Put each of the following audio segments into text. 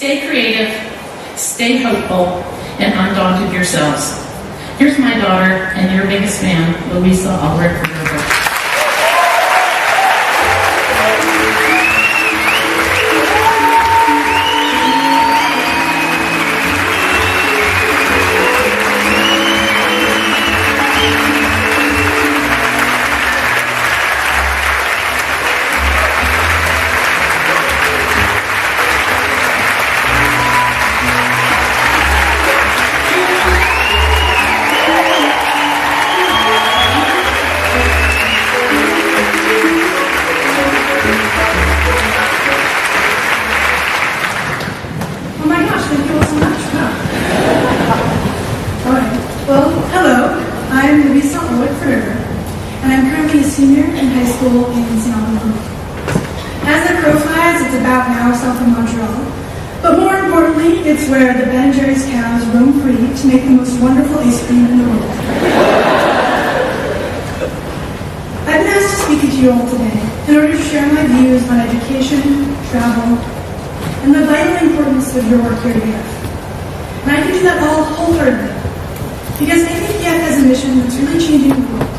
Stay creative, stay hopeful, and undaunted yourselves. Here's my daughter and your biggest fan, Louisa Ulrich-Verderber. I'm Louisa Ulrich-Verderber, and I'm currently a senior in high school in St. Albans. As the crow flies, it's about now south of Montreal. But more importantly, it's where the Ben & Jerry's cows roam free to make the most wonderful ice cream in the world. I've been asked to speak to you all today in order to share my views on education, travel, and the vital importance of your work here at EF. And I can do that all wholeheartedly, because I think EF has a mission that's really changing the world.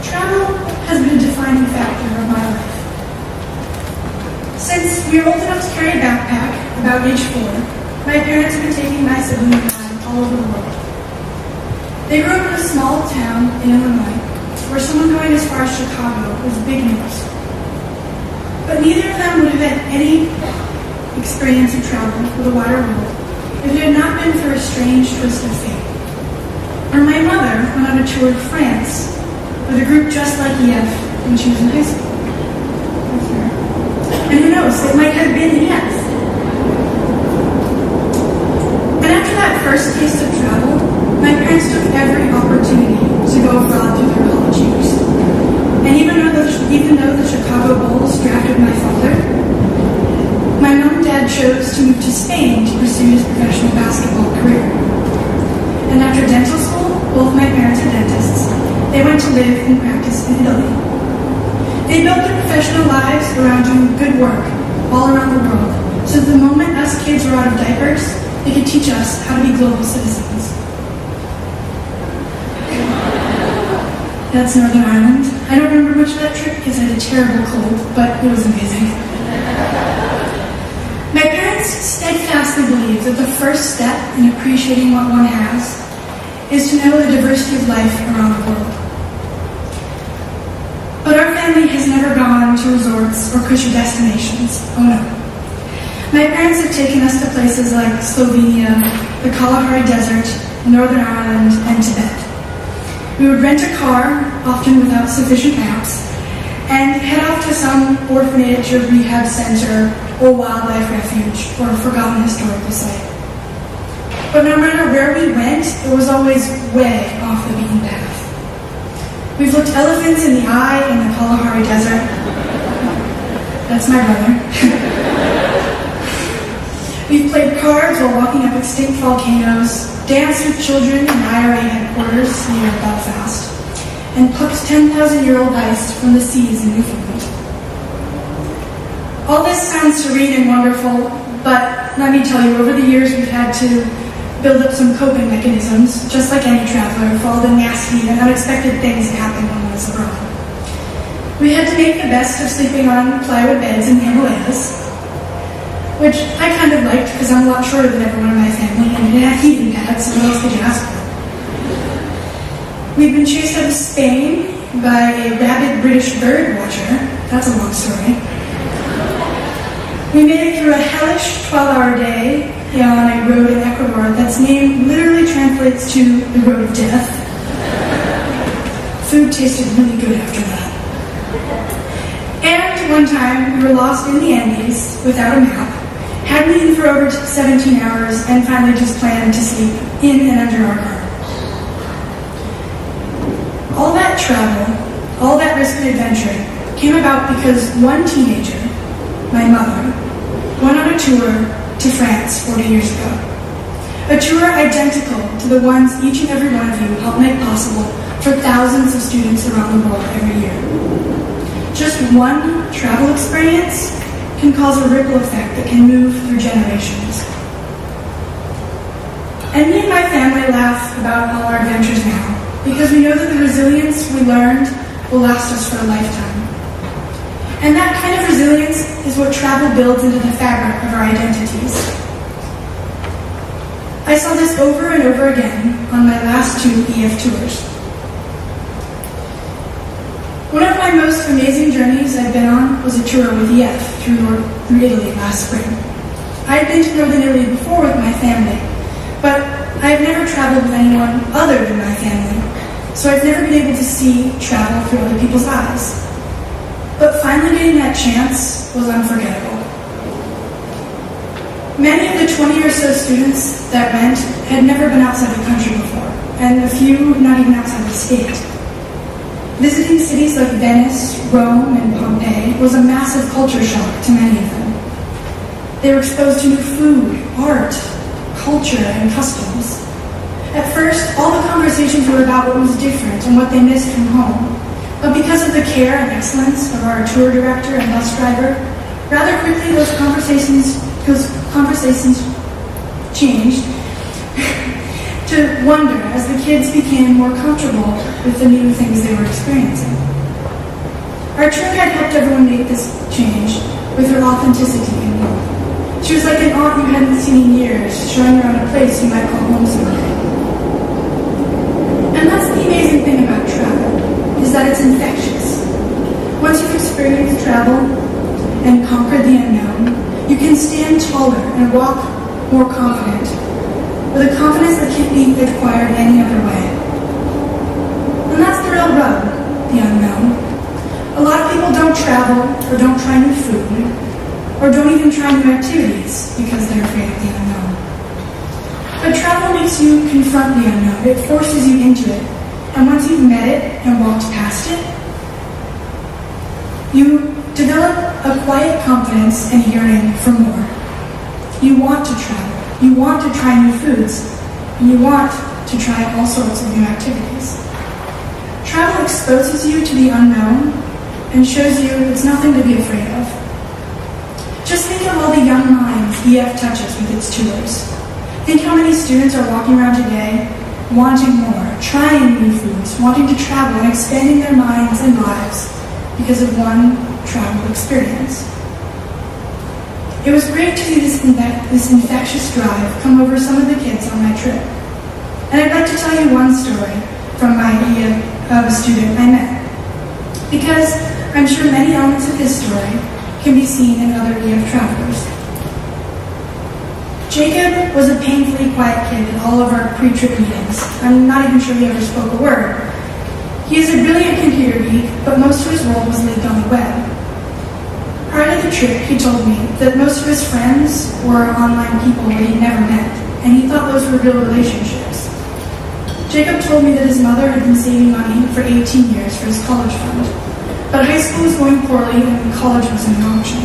Travel has been a defining factor of my life. Since we were old enough to carry a backpack, about age 4, my parents have been taking my siblings and I all over the world. They grew up in a small town in Illinois, where someone going as far as Chicago was big news. But neither of them would have had any experience of travel for the wider world if it had not been for a strange twist of fate. Or my mother went on a tour to France with a group just like EF when she was in high school. And who knows, it might have been EF. And after that first taste of travel, my parents took every opportunity to go abroad through their college years. And even though the Chicago Bulls drafted my father, my mom and dad chose to move to Spain to pursue his professional basketball career. And after dental school, both my parents are dentists. They went to live and practice in Italy. They built their professional lives around doing good work all around the world, so that the moment us kids were out of diapers, they could teach us how to be global citizens. That's Northern Ireland. I don't remember much of that trip because I had a terrible cold, but it was amazing. My parents steadfastly believe that the first step in appreciating what one has is to know the diversity of life around the world. But our family has never gone to resorts or cushy destinations. Oh no. My parents have taken us to places like Slovenia, the Kalahari Desert, Northern Ireland, and Tibet. We would rent a car, often without sufficient maps, and head off to some orphanage or rehab center or wildlife refuge or a forgotten historical site. But no matter where we went, it was always way off the beaten path. We've looked elephants in the eye in the Kalahari Desert. That's my brother. We've played cards while walking up extinct volcanoes, danced with children in IRA headquarters near Belfast, and plucked 10,000-year-old ice from the seas in Newfoundland. All this sounds serene and wonderful, but let me tell you, over the years we've had to build up some coping mechanisms, just like any traveler, for all the nasty and unexpected things that happen when one is abroad. We had to make the best of sleeping on plywood beds in the Himalayas, which I kind of liked because I'm a lot shorter than everyone in my family and didn't have heating pads, so what else could you ask for? We've been chased out of Spain by a rabid British bird watcher. That's a long story. We made it through a hellish 12-hour day on a road in Ecuador that's name literally translates to the road of death. Food tasted really good after that. And one time, we were lost in the Andes without a map, hadn't eaten for over 17 hours, and finally just planned to sleep in and under our car. All that travel, all that risk and adventure came about because one teenager, my mother, went on a tour to France 40 years ago. A tour identical to the ones each and every one of you help make possible for thousands of students around the world every year. Just one travel experience can cause a ripple effect that can move through generations. And me and my family laugh about all our adventures now, because we know that the resilience we learned will last us for a lifetime. And that kind of resilience is what travel builds into the fabric of our identities. I saw this over and over again on my last 2 EF tours. One of my most amazing journeys I've been on was a tour with EF through Italy last spring. I had been to Northern Italy before with my family, but I have never traveled with anyone other than my family, so I've never been able to see travel through other people's eyes. But finally getting that chance was unforgettable. Many of the 20 or so students that went had never been outside the country before, and a few not even outside the state. Visiting cities like Venice, Rome, and Pompeii was a massive culture shock to many of them. They were exposed to new food, art, culture, and customs. At first, all the conversations were about what was different and what they missed from home. But because of the care and excellence of our tour director and bus driver, rather quickly those conversations changed to wonder as the kids became more comfortable with the new things they were experiencing. Our tour guide helped everyone make this change with her authenticity and warmth. She was like an aunt you hadn't seen in years, showing around a place you might call home someday. And that's the amazing thing about travel, is that it's infectious. Once you've experienced travel and conquered the unknown, you can stand taller and walk more confident, with a confidence that can't be acquired any other way. And that's the real rub, the unknown. A lot of people don't travel, or don't try new food, or don't even try new activities because they're afraid of the unknown. But travel makes you confront the unknown. It forces you into it. And once you've met it and walked past it, you develop a quiet confidence and yearning for more. You want to travel. You want to try new foods. And you want to try all sorts of new activities. Travel exposes you to the unknown and shows you it's nothing to be afraid of. Just think of all the young minds EF touches with its tours. Think how many students are walking around today wanting more, trying new foods, wanting to travel and expanding their minds and lives because of one travel experience. It was great to see this infectious drive come over some of the kids on my trip. And I'd like to tell you one story from my a student I met, because I'm sure many elements of his story can be seen in other EF travelers. Jacob was a painfully quiet kid at all of our pre-trip meetings. I'm not even sure he ever spoke a word. He is a brilliant computer geek, but most of his world was lived on the web. Prior to the trip, he told me that most of his friends were online people that he'd never met, and he thought those were real relationships. Jacob told me that his mother had been saving money for 18 years for his college fund, but high school was going poorly and college was an option.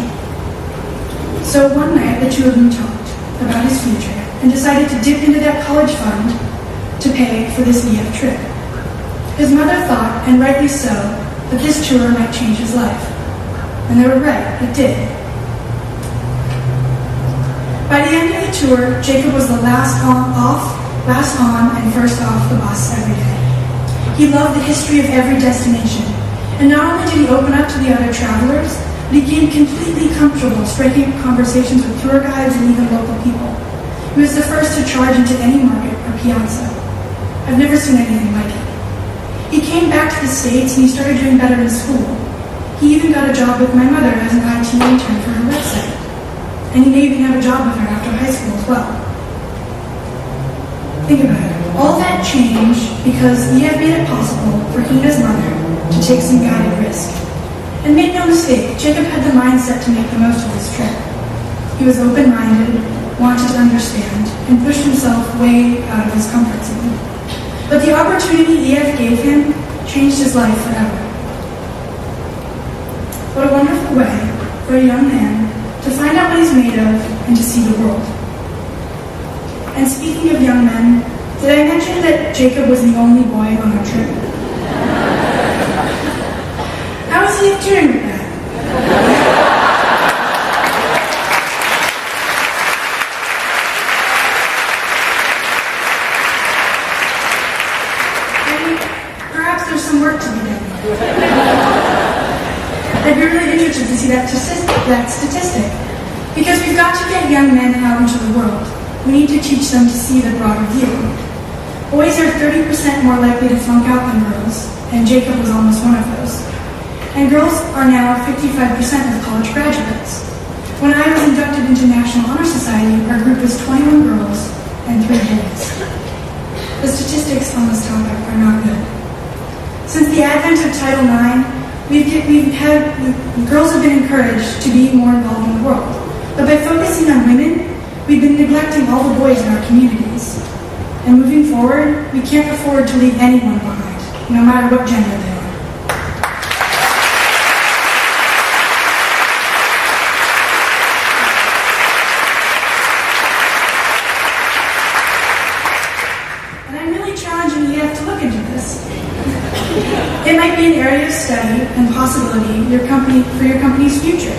So one night, the two of them talked about his future and decided to dip into that college fund to pay for this EF trip. His mother thought, and rightly so, that this tour might change his life. And they were right, it did. By the end of the tour, Jacob was the last on and first off the bus every day. He loved the history of every destination, and not only did he open up to the other travelers, but he became completely comfortable striking up conversations with tour guides and even local people. He was the first to charge into any market or piazza. I've never seen anything like it. He came back to the States and he started doing better in school. He even got a job with my mother as an IT intern for her website. And he may even have a job with her after high school as well. Think about it. All that changed because EF made it possible for he and his mother to take some guided risk. And make no mistake, Jacob had the mindset to make the most of this trip. He was open-minded, wanted to understand, and pushed himself way out of his comfort zone. But the opportunity EF gave him changed his life forever. What a wonderful way for a young man to find out what he's made of and to see the world. And speaking of young men, did I mention that Jacob was the only boy on our trip? How was he doing with that? I'd be really interested to see that statistic. Because we've got to get young men out into the world. We need to teach them to see the broader view. Boys are 30% more likely to flunk out than girls, and Jacob was almost one of those. And girls are now 55% of college graduates. When I was inducted into National Honor Society, our group was 21 girls and 3 boys. The statistics on this topic are not good. Since the advent of Title IX, girls have been encouraged to be more involved in the world. But by focusing on women, we've been neglecting all the boys in our communities. And moving forward, we can't afford to leave anyone behind, no matter what gender they are. And I'm really challenging EF to look into this. It might be an area of study and possibility for your company's future.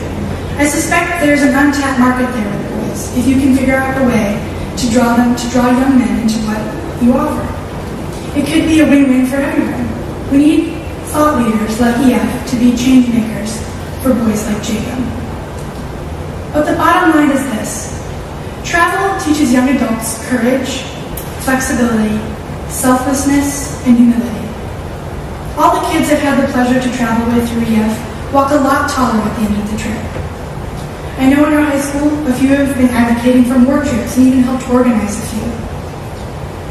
I suspect there's an untapped market there with boys, if you can figure out a way to draw young men into what you offer. It could be a win-win for everyone. We need thought leaders like EF to be change makers for boys like Jacob. But the bottom line is this. Travel teaches young adults courage, flexibility, selflessness, and humility. All the kids I've had the pleasure to travel with through EF walk a lot taller at the end of the trip. I know in our high school, a few have been advocating for more trips and even helped organize a few.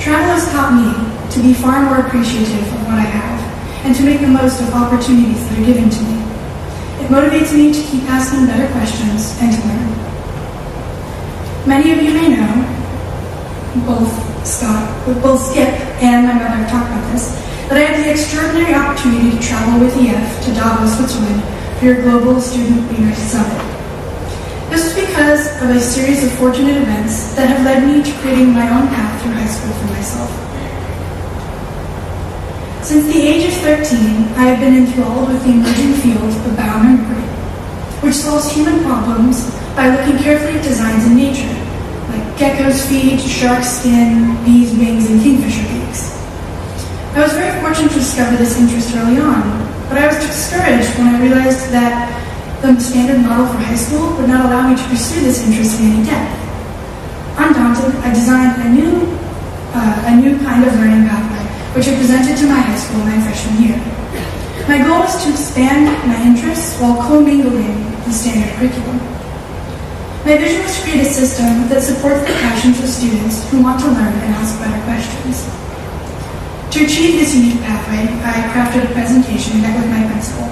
Travel has taught me to be far more appreciative of what I have and to make the most of opportunities that are given to me. It motivates me to keep asking better questions and to learn. Many of you may know, both Skip and my mother have talked about this, that I had the extraordinary opportunity to travel with EF to Davos, Switzerland for your Global Student Leaders Summit. This was because of a series of fortunate events that have led me to creating my own path through high school for myself. Since the age of 13, I have been enthralled with the emerging field of biomimicry, which solves human problems by looking carefully at designs in nature, like gecko's feet, shark skin, bees' wings, and kingfisher beaks. I was very fortunate to discover this interest early on, but I was discouraged when I realized that the standard model for high school would not allow me to pursue this interest in any depth. Undaunted, I designed a new kind of learning pathway, which I presented to my high school my freshman year. My goal was to expand my interests while commingling the standard curriculum. My vision was to create a system that supports the passions of students who want to learn and ask better questions. To achieve this unique pathway, I crafted a presentation and met with my principal.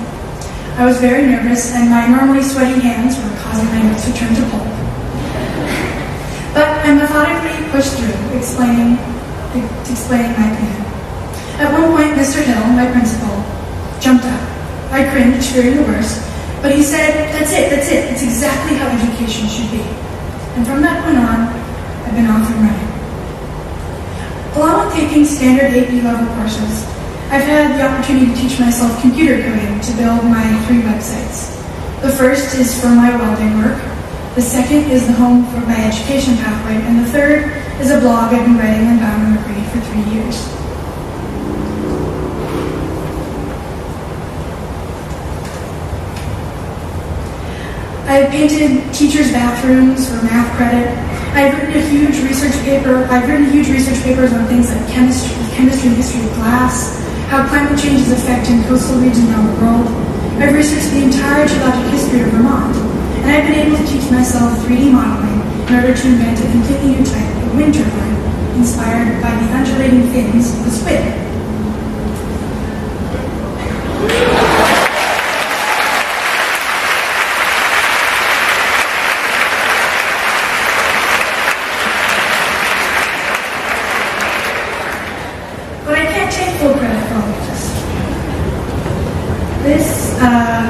I was very nervous, and my normally sweaty hands were causing my notes to turn to pulp. But I methodically pushed through, explaining my plan. At one point, Mr. Hill, my principal, jumped up. I cringed, fearing the worst, but he said, that's it, it's exactly how education should be. And from that point on, I've been off and running. Along with taking standard 8B level courses, I've had the opportunity to teach myself computer coding to build my 3 websites. The first is for my welding work, the second is the home for my education pathway, and the third is a blog I've been writing on biomimicry for 3 years. I've painted teachers' bathrooms for math credit. I've written huge research papers on things like chemistry and history of glass, how climate change is affecting coastal regions around the world. I've researched the entire geologic history of Vermont, and I've been able to teach myself 3D modeling in order to invent a completely new type of wind turbine inspired by the undulating fins of the squid.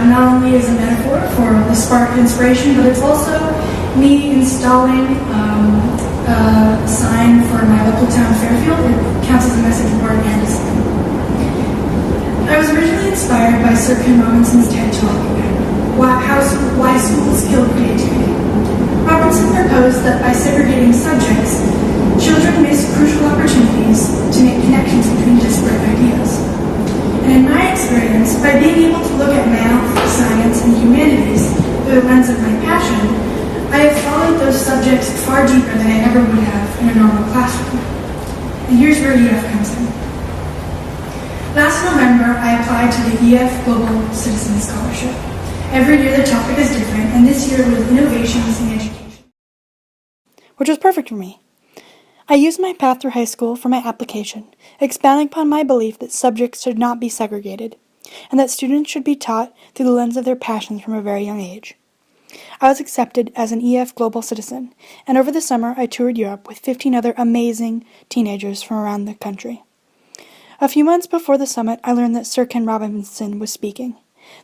Not only is a metaphor for the spark of inspiration, but it's also me installing a sign for my local town, Fairfield. It counts as a message board and a sign. I was originally inspired by Sir Ken Robinson's TED Talk, Why Schools Kill Creativity. Robinson proposed that by segregating subjects, children miss crucial opportunities to make connections between disparate ideas. And in my experience, by being able to look at math, science, and the lens of my passion, I have followed those subjects far deeper than I ever would have in a normal classroom. And here's where EF comes in. Last November, I applied to the EF Global Citizen Scholarship. Every year the topic is different, and this year was innovations in education, which was perfect for me. I used my path through high school for my application, expounding upon my belief that subjects should not be segregated, and that students should be taught through the lens of their passions from a very young age. I was accepted as an EF Global Citizen, and over the summer I toured Europe with 15 other amazing teenagers from around the country. A few months before the summit, I learned that Sir Ken Robinson was speaking,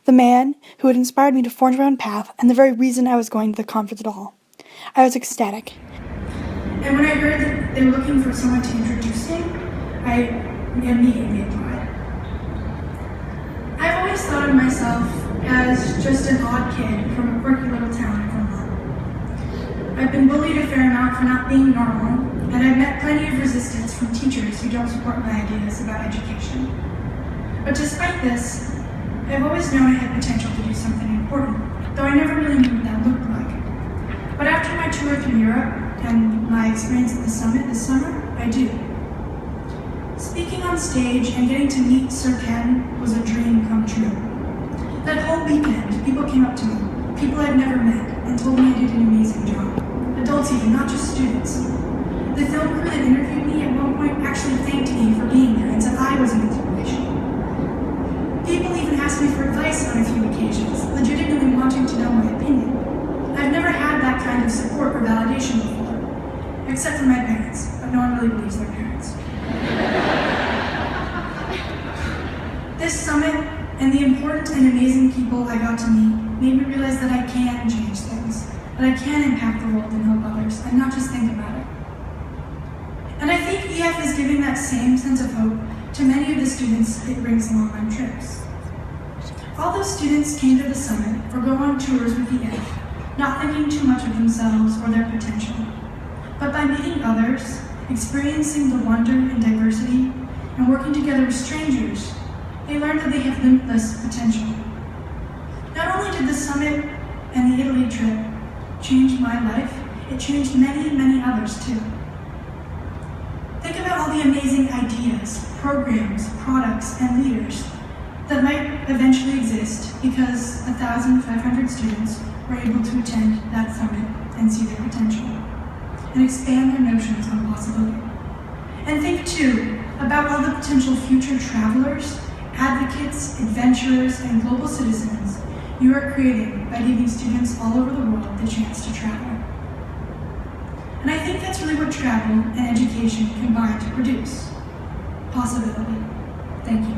the man who had inspired me to forge my own path and the very reason I was going to the conference at all. I was ecstatic. And when I heard that they were looking for someone to introduce him, I immediately applied. I've always thought of myself as just an odd kid from a quirky little town in Vermont. I've been bullied a fair amount for not being normal, and I've met plenty of resistance from teachers who don't support my ideas about education. But despite this, I've always known I had potential to do something important, though I never really knew what that looked like. But after my tour through Europe and my experience at the summit this summer, I do. Speaking on stage and getting to meet Sir Ken was a dream come true. That whole weekend, people came up to me, people I'd never met, and told me I did an amazing job. Adults even, not just students. The film crew that interviewed me at one point actually thanked me for being there and said I was an inspiration. People even asked me for advice on a few occasions, legitimately wanting to know my opinion. I've never had that kind of support or validation before, except for my parents, but no one really believes their parents. This summit and the important and amazing people I got to meet made me realize that I can change things, that I can impact the world and help others, and not just think about it. And I think EF is giving that same sense of hope to many of the students it brings along on trips. All those students came to the summit or go on tours with EF, not thinking too much of themselves or their potential, but by meeting others, experiencing the wonder and diversity, and working together with strangers, they learned that they have limitless potential. Not only did the summit and the Italy trip change my life, it changed many, many others too. Think about all the amazing ideas, programs, products, and leaders that might eventually exist because 1,500 students were able to attend that summit and see their potential and expand their notions on possibility. And think too about all the potential future travelers, advocates, adventurers, and global citizens you are creating by giving students all over the world the chance to travel. And I think that's really what travel and education combine to produce. Possibility. Thank you.